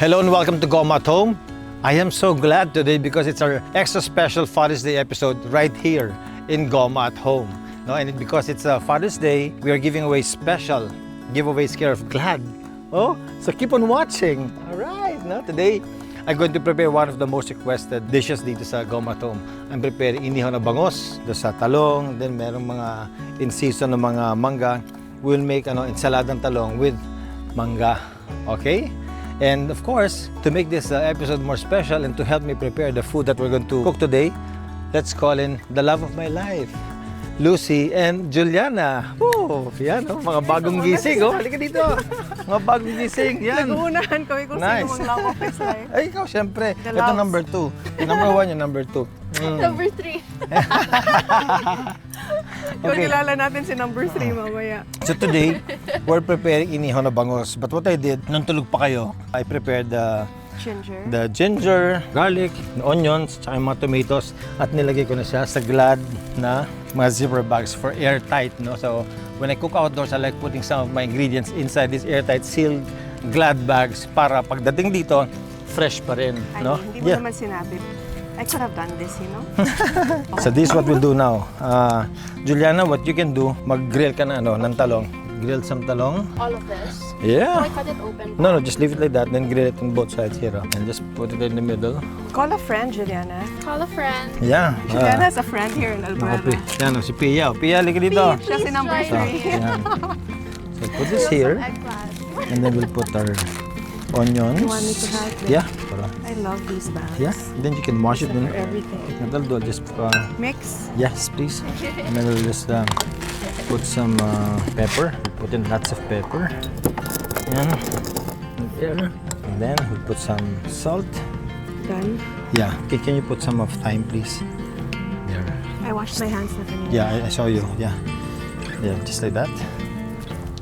Hello and welcome to Goma at Home. I am so glad today because it's our extra special Father's Day episode right here in Goma at Home. No, and because it's Father's Day, we are giving away special giveaways here of Glad. Oh, so keep on watching. All right, no, today I'm going to prepare one of the most requested dishes dito sa Goma at Home. I'm preparing inihaw na bangus, sa talong, then merong mga in season na mga mangga. We'll make ensaladang talong with mangga. Okay? And of course, to make this episode more special and to help me prepare the food that we're going to cook today, let's call in the love of my life, Lucy and Juliana. Oh, yan, mga bagong gising. Oh, halika dito. Mga bagong gising. Yan. Nag-uunahan kami kung sino mang love of his life. Ay, ikaw, syempre. Ito number 2. Yung number 1, yung number 2. Number 3. Kung kilala natin si number 3 mamaya. So today, we're preparing inihaw na bangus. But what I did, nung tulog pa kayo, I prepared the ginger, garlic, onions, tsaka yung mga tomatoes. At nilagay ko na siya sa Glad na mga zipper bags for airtight. No? So when I cook outdoors, I like putting some of my ingredients inside these airtight sealed Glad bags para pagdating dito, fresh pa rin. Ay, no? hindi mo naman sinabi. I could have done this, you know? So this is what we'll do now. Juliana, what you can do, mag-grill ka na ng talong. Grill some talong. All of this? Yeah. So I cut it open? No, just leave it like that, then grill it on both sides here. And just put it in the middle. Call a friend, Juliana. Call a friend. Yeah. Juliana has a friend here in Alberta. Yan, si Pia. Pia, halika dito. Siya si number 3. Yan. So put this here, and then we'll put our onions. You want me to help? Yeah. I love these bags. Yeah. Then you can mash it. For everything. That'll do. Just Mix? yes, please. And then we'll just put some pepper. We'll put in lots of pepper. Yan. There. And then we'll put some salt. Done? Yeah. Okay, can you put some of thyme, please? There. I washed my hands na kanina. Yeah, I saw you. Yeah. Yeah, just like that.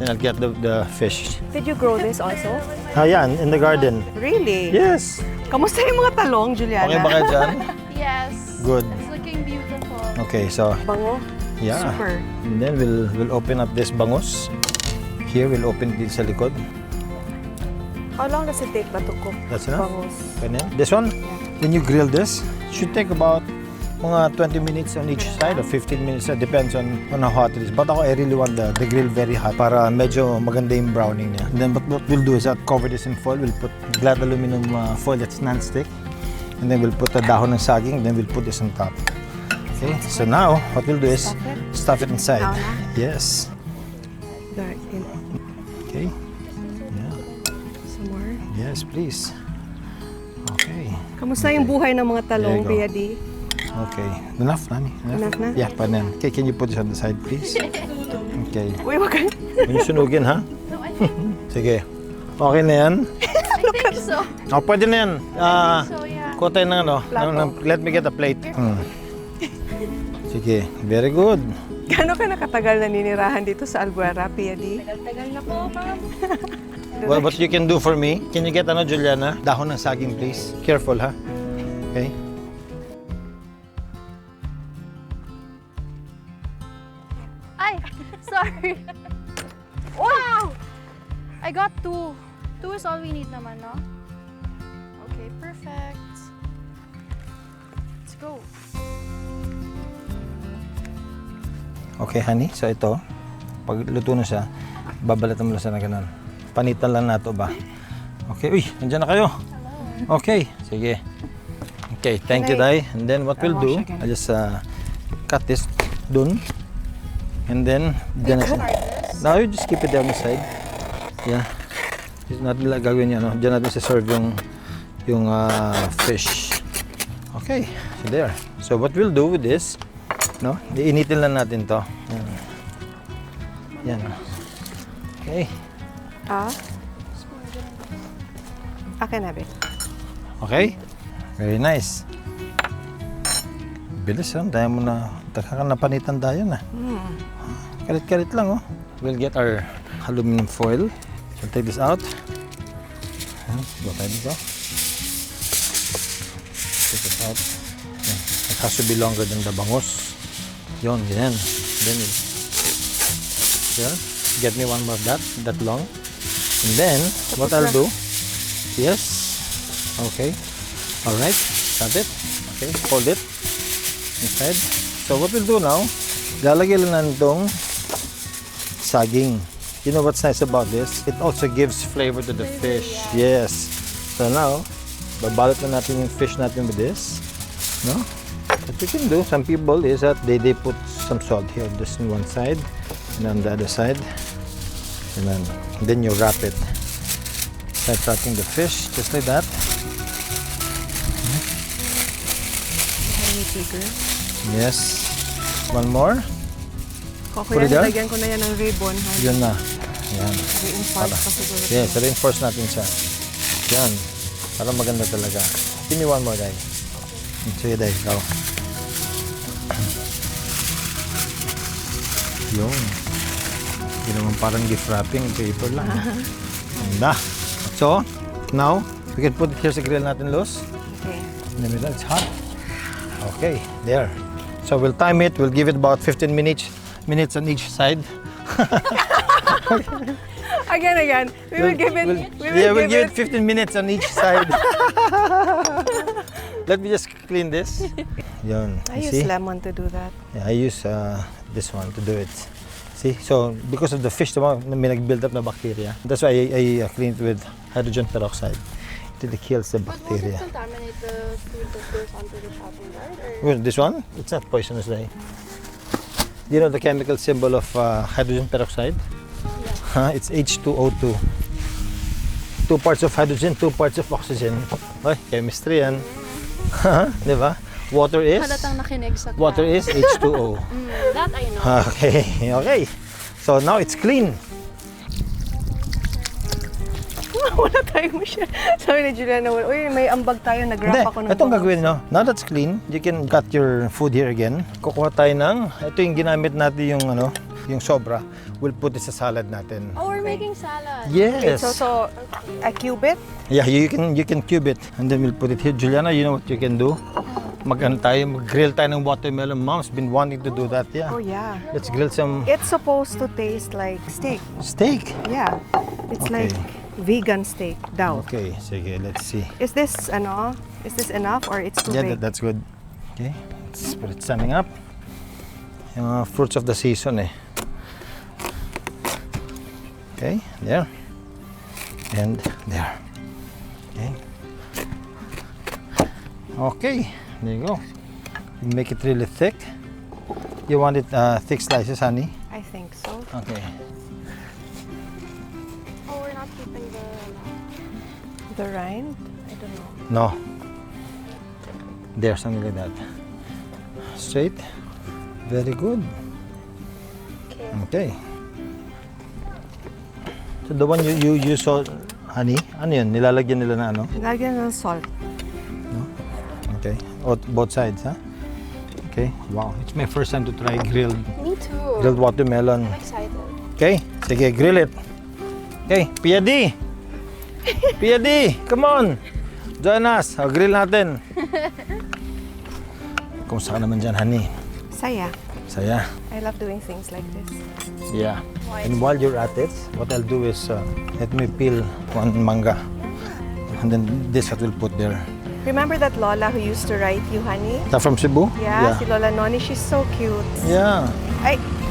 Then I'll get the fish. Did you grow this also? Yeah, in the garden. Really? Yes. Kamusta yung mga talong, Juliana? Okay ba kayo dyan? Yes. Good. It's looking beautiful. Okay, so Bango? yeah. Super. And then we'll open up this bangus. Here we'll open it sa likod. How long does it take ba to cook That's enough. bangus? Ganyan. This one, then you grill this. It should take about mga 20 minutes on each side or 15 minutes. Depends on how hot it is. But ako, I really want the grill very hot para medyo maganda yung browning niya. And then what we'll do is cover this in foil. We'll put Glad aluminum foil that's non-stick. And then we'll put a dahon ng saging. Then we'll put this on top. Okay, so now what we'll do is stuff it inside. Now na? Yes. Okay. Yeah. Some more. Yes, please. Okay. Kamusta yung buhay ng mga talong, There you go. Kuya D? Okay. Enough, Nani? Enough na? Yeah, pa na yan. Okay, can you put this on the side, please? Okay. Uy, wag ka. Huwag niyo sunugin, ha? No, I think, Sige. Okay na yan? I think so. Oh, pwede na yan. So yeah. Kuha tayo ng let me get a plate. Sige. Very good. Gano'n ka nakatagal naninirahan dito sa Albuera, Kuya D? Tagal na po, ma'am. Well, what you can do for me, can you get Juliana? Dahon ng saging, please. Careful, ha? Okay. Ay, sorry. Wow! I got 2. 2 is all we need naman, no? Okay, perfect. Let's go. Okay, honey. So ito, pag luto na siya, babalatan mo lang siya na ganun. Panitan lang nato ba? Okay. Uy, nandiyan na kayo. Okay. Sige. Okay, thank you, Day. And then what we'll do, I'll just cut this dun. And then, dyan na siya. Now, you just keep it there on the side. Yeah. Just natin lang gagawin niya, no? Dyan natin serve yung fish. Okay. So there. So what we'll do with this, no? Iinitin lang natin to. Yan. Okay. Akin na, babe. Okay? Very nice. Bilis, oh. Dahil mo na, napanitan tayo na. Karit-karit lang, oh. We'll get our aluminum foil. We'll take this out. Go tayo dito. Take this out. It has to be longer than the bangus. Yun, yan. Then, here, get me one more of that long. And then, what I'll do, yes, Okay. All right. Got it. Okay. Hold it inside. So what we'll do now, lalagyan lang natin itong saging. You know what's nice about this? It also gives flavor to the fish. Yes. So now, babalot na natin yung fish natin with this. No? What you can do, some people is that they put some salt here, just on one side, and on the other side. And then you wrap it. Start wrapping the fish, just like that. Yes. One more. Kuya, nilagyan ko na yan ng ribbon. Yun na. Yan. Reinforce pa siguro. Yes, reinforce natin siya. Yan. Para maganda talaga. Give me one more, Day. Sige, Day. Go. Yun. Yun naman parang gift wrapping. Paper lang. Ganda. So, now, we can put it here sa grill natin, Luz. Okay. In the middle, it's hot. Okay, there. So we'll time it. We'll give it about 15 minutes on each side. Again. We will give it 15 minutes on each side. Let me just clean this. Yun. I You use see? lemon to do that. Yeah, I use this one to do it. See? So because of the fish, may nag-build up na bacteria. That's why I clean it with hydrogen peroxide. It kills the But won't bacteria. it contaminate the food that goes onto the chopping board? Or? Well, this one, it's not poisonous, Day. You know the chemical symbol of hydrogen peroxide? Yeah. It's H2O2. 2 parts of hydrogen, 2 parts of oxygen. Ay, chemistry yan. Di ba? Water is? Halatang nakinig sa Water is H2O. That I know. Okay. So now it's clean. Wala tayong siya. Sabi ni Julian na, uy, may ambag tayo, nag-wrap ako ng Itong bangus." gagawin, no? Now that's clean, you can cut your food here again. Kukuha tayo ng, ito yung ginamit natin yung sobra. We'll put it sa salad natin. Oh, we're making salad. Yes. So, I cube it? Yeah, you can cube it and then we'll put it here. Juliana, you know what you can do? Mag-grill tayo ng watermelon. Mom's been wanting to do that, yeah. Oh, yeah. Let's grill some It's supposed to taste like steak. steak. Yeah. It's Okay. like vegan steak daw. Okay, sige, let's see. Is this enough or it's too Yeah, big? that's good. Okay, let's put it standing up. Yung mga fruits of the season, eh. Okay, there. And there. Okay. Okay, there you go. You make it really thick. You want it thick slices, honey? I think so. Okay. Oh, we're not keeping The rind? I don't know. No. There, something like that. Straight. Very good. Okay. So the one you saw, honey, ano yun? Nilalagyan nila na ano? Lagyan ng salt. Okay. Both sides, huh? Okay. Wow. It's my first time to try grilled Me too. watermelon. I'm excited. Okay. Sige, grill it. Okay. Pia D! Pia D! Come on! Join us. O, grill natin. Kumusta ka naman dyan, honey? Saya. Saya. I love doing things like this. Yeah. And while you're at it, what I'll do is let me peel one manga. And then this what we'll put there. Remember that Lola who used to write you, honey? Is that from Cebu? Yeah, si Lola Noni, she's so cute. Yeah.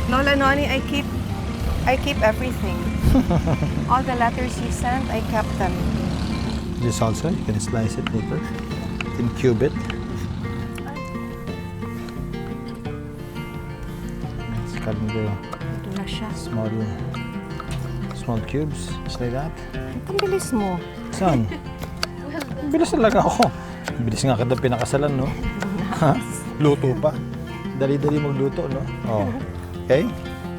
Lola Noni, I keep everything. All the letters you sent, I kept them. This also, you can slice it later. You can cube it. Let's cut into Ito na siya. small cubes, just like that. Ang bilis mo. Saan? Bilis talaga ako. Bilis nga kita pinakasalan, no? Ha? Luto pa. Dali-dali magluto, no? Oh. Okay.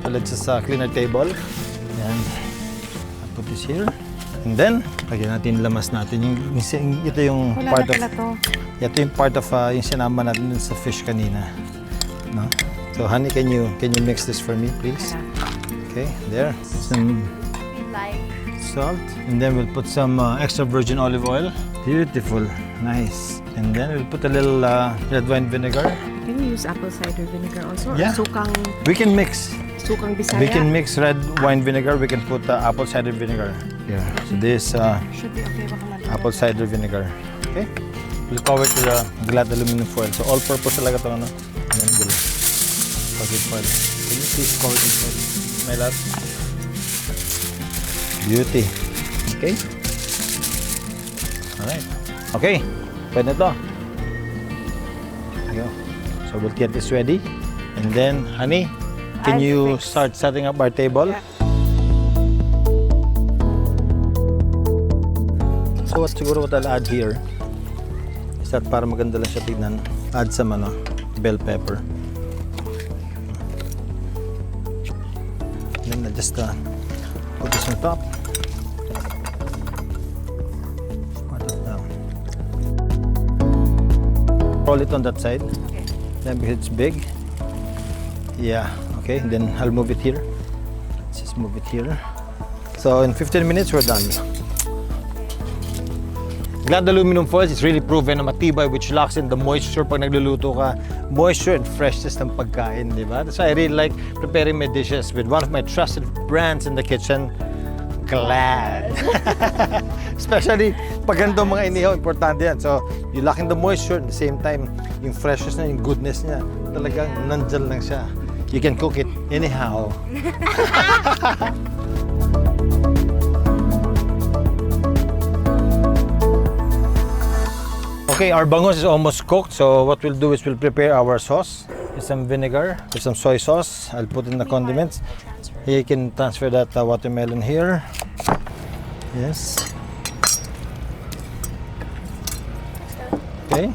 So let's just clean our table. And I'll put this here. And then, lagyan natin lamas natin. Ito yung Wala part na of... pala to. Ito yung part of yung sinama natin dun sa fish kanina. No? So honey, can you mix this for me, please? Okay, there. Some We like. salt. And then we'll put some extra virgin olive oil. Beautiful. Nice. And then we'll put a little red wine vinegar. Can you use apple cider vinegar also? Yeah. Or sukang We can mix. Bisaya? We can mix red wine vinegar. We can put apple cider vinegar. Here. So this Should be okay, baka madura. apple cider vinegar. Okay? We'll cover it with a glad aluminum foil. So all-purpose talaga ito, ano? Ayan, we'll cover it foil. Can you please cover it in foil? My love? Beauty. Okay? Alright. Okay. Pwede na ito. There you go. So we'll get this ready. And then, honey, can you start setting up our table? Yeah. So what siguro what I'll add here is that para maganda lang siya tignan, add some bell pepper. And then I just put this on top. Put it down. Roll it on that side. Okay. Then because it's big. Yeah, okay. Then I'll move it here. Let's just move it here. So in 15 minutes we're done. Glad aluminum foil is really proven na matibay, which locks in the moisture pag nagluluto ka. Moisture and freshness ng pagkain, di ba? That's why I really like preparing my dishes with one of my trusted brands in the kitchen, Glad. Especially pag ganito mga inihaw, importante yan. So, you lock in the moisture at the same time, yung freshness na, yung goodness niya, talagang nandyan lang siya. You can cook it anyhow. Okay, our bangus is almost cooked, so what we'll do is we'll prepare our sauce with some vinegar, with some soy sauce. I'll put in the condiments. Here you can transfer that watermelon here. Yes. Okay.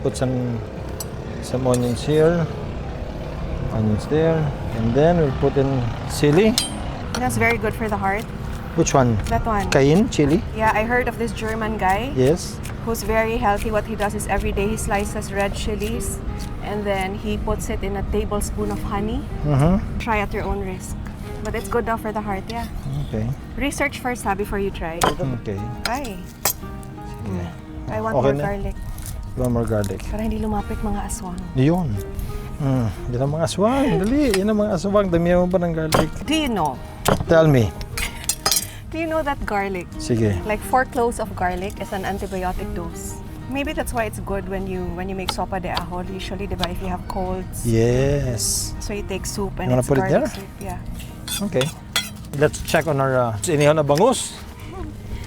Put some onions here, onions there, and then we'll put in chili. That's very good for the heart. Which one? That one. Cayenne chili? Yeah, I heard of this German guy. Yes. Who's very healthy. What he does is every day he slices red chilies and then he puts it in a tablespoon of honey. Try at your own risk. But it's good daw for the heart, yeah. Okay. Research first before you try. Okay. Ay. Sige. I want Okay more na. garlic. One more garlic. Para hindi lumapit mga aswang. Yun. Yan ang mga aswang. Dali. Yan ang mga aswang. Damihan mo pa ng garlic. Do you know? Tell me. Do you know that garlic, Sige. like 4 cloves of garlic is an antibiotic dose? Maybe that's why it's good when you make sopa de ajo. Usually, diba, if you have colds. Yes. So you take soup and You wanna it's put it garlic there? soup. Yeah. Okay. Let's check on our inihaw na bangus.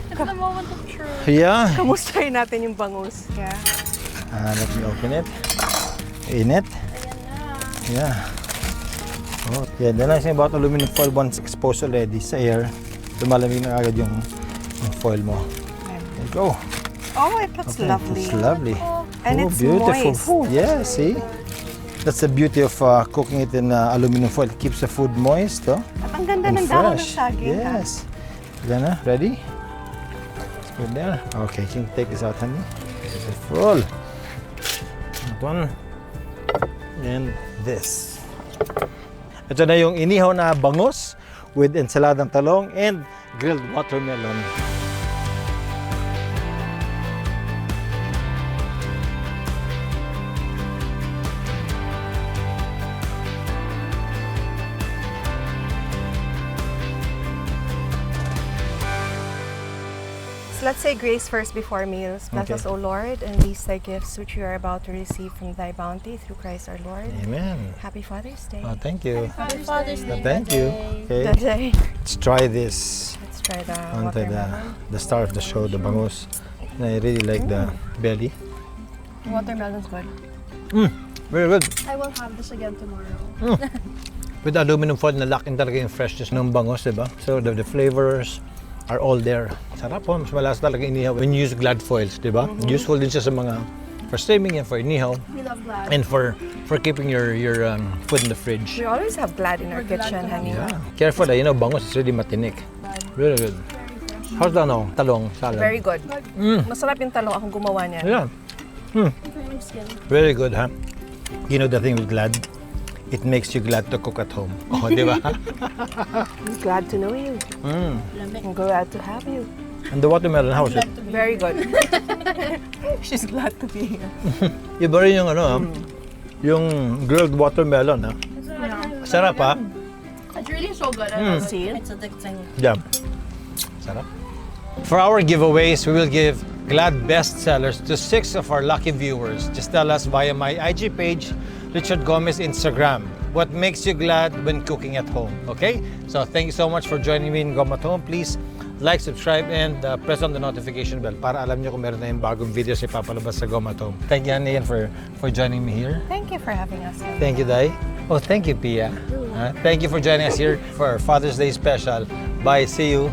It's the moment of truth. Yeah. Kamustahin natin yung bangus. Yeah. Let me open it. Init. Ayan na. Yeah. Oh, yeah. The nice thing about aluminum foil, once exposed already sa air, lumalamig na agad yung foil mo. There you go. Oh, it looks Okay, lovely. It's lovely. And Oh, it's beautiful moist. food. Yeah, see? That's the beauty of cooking it in aluminum foil. It keeps the food moist, oh, At ang ganda and ng dahon ng fresh. saging. ha? Yes. Gana, ready? Let's put it there. Okay, can you take this out, honey? Beautiful. That one. And this. Ito na yung inihaw na bangus with ensaladang talong and grilled watermelon. So let's say grace first before meals. Bless Okay. us, O Lord, and these thy gifts which we are about to receive from thy bounty through Christ our Lord. Amen. Happy Father's Day. Oh, thank you. Happy Father's Day. Thank you. Okay. Today. Let's try this. Let's try the Onto watermelon. the star of the show, the bangus. And I really like the belly. Watermelon's good. Very good. I will have this again tomorrow. With aluminum foil, na-lock in talaga yung freshness ng bangus, diba? So the flavors are all there. Sarap po. Mas malasa talaga inihaw when you use glad foils, diba? Useful din siya sa mga for steaming yan, for inihaw, We love Glad. and for keeping your food in the fridge. We always have glad in our We're glad kitchen, to have honey. Yeah. Careful, bangus is really matinik. Really good. How's the talong salad? Very good. Masarap yung talong akong gumawa niya. Yeah. Cream skin. Very good, huh? You know the thing with glad? It makes you glad to cook at home. Oh, di ba? I'm glad to know you. I'm glad to have you. And the watermelon, how is it? Very good. She's glad to be here. Iba rin yung yung grilled watermelon, ha? Sarap, ha? It's really so good. I love it. See? It's addicting. Yeah. Sarap. For our giveaways, we will give Glad bestsellers to 6 of our lucky viewers. Just tell us via my IG page, Richard Gomez Instagram, what makes you glad when cooking at home, okay? So thank you so much for joining me in Goma at Home. Please like, subscribe, and press on the notification bell para alam nyo kung meron na yung bagong videos ipapalabas sa Goma at Home. Thank you, Annie, for joining me here. Thank you for having us. Thank you, Dai. Oh, thank you, Pia. Thank you for joining us here for our Father's Day special. Bye. See you.